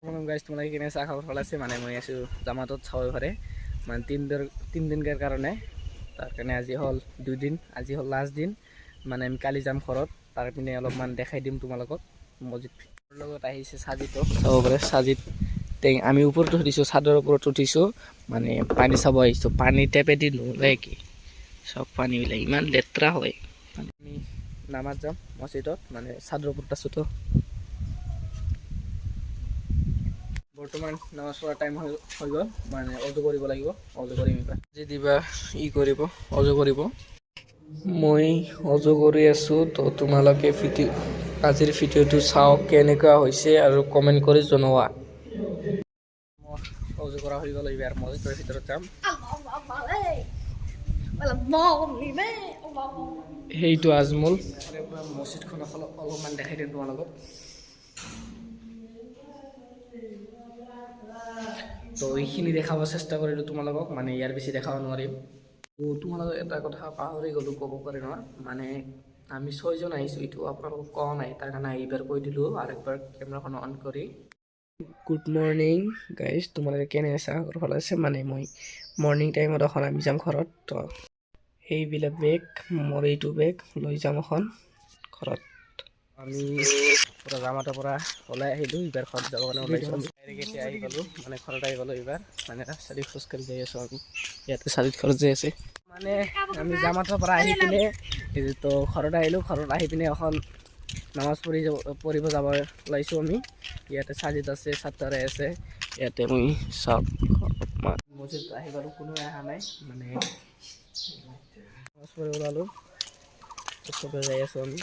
guys তোমালোকে কেনে চাহ খাব ভাল আছে মানে মই আছোঁ জামাতত চাবই পাৰে মানে তিনিদিনৰ কাৰণে তাৰ কাৰণে আজি হ'ল 2 দিন আজি হ'ল লাষ্ট দিন মানে আমি কালি যাম ঘৰত তাৰ পিনে অলপমান দেখাই দিম তোমালোকক মছজিদ লগত আহিছে চাজিতো চাব পাৰে চাজিত আমি ওপৰত উঠিছোঁ চাদৰ ওপৰত উঠিছোঁ মানে পানী চাব আহিছোঁ পানী টেপেদি নোলায় কি চব পানীবিলাক ইমান লেতেৰা হয় আমি নামাজ যাম মছজিদত মানে চাদৰ ওপৰত আছোঁ তো বৰ্তমান নামাজ পঢ়াৰ টাইম হৈ গ'ল মানে অজু কৰিব লাগিব অজু কৰিম এইবাৰ যি দিবা কৰিব অজু কৰিব মই অজু কৰি আছোঁ তো তোমালোকে আজিৰ ভিডিঅ'টো চাওক কেনেকুৱা হৈছে আৰু কমেণ্ট কৰি জনোৱা অজু কৰা হৈ গ'ল এইবাৰ মছজিদৰ ভিতৰত যাম সেইটো আজমল মছজিদখন অলপমান দেখাই দিম তোমালোকক তো এইখিনি দেখাব চেষ্টা কৰিলোঁ তোমালোকক মানে ইয়াৰ বেছি দেখাব নোৱাৰিম তো তোমালোকক এটা কথা পাহৰি গ'লোঁ ক'ব পাৰি নহয় মানে আমি 6 জন আহিছোঁ এইটো আপোনালোকক কোৱা নাই তাৰ কাৰণে এইবাৰ কৈ দিলোঁ আৰু একবাৰ কেমেৰাখন অন কৰি গুড মৰ্ণিং গাইজ তোমালোকে কেনে আছা ভাল আছে মানে মই মৰ্ণিং টাইমত এখন আমি যাম ঘৰত তো সেইবিলাক বেগ মোৰ এইটো বেগ লৈ যাম এখন ঘৰত আমি পুৰা জামাতৰ পৰা ওলাই আহিলোঁ এইবাৰ ঘৰত যাব কাৰণে ওলাইছোঁ ডাইৰেক্ট আহি পালোঁ মানে ঘৰত আহি পালোঁ এইবাৰ মানে ৰাস্তাদি খোজকাঢ়ি যাই আছোঁ আমি ইয়াতে চাৰিত ঘৰত যাই আছে মানে আমি জামাতৰ পৰা আহি পিনে তো ঘৰত আহিলোঁ ঘৰত আহি পিনে এখন নামাজ পঢ়িব যাব ওলাইছোঁ আমি ইয়াতে চাজিদ আছে চাত্তাৰে আছে ইয়াতে মই চাওক মছজিদ আহি পালোঁ কোনোৱে অহা নাই মানে নামাজ পঢ়িব ওলালোঁ চবে যাই আছোঁ আমি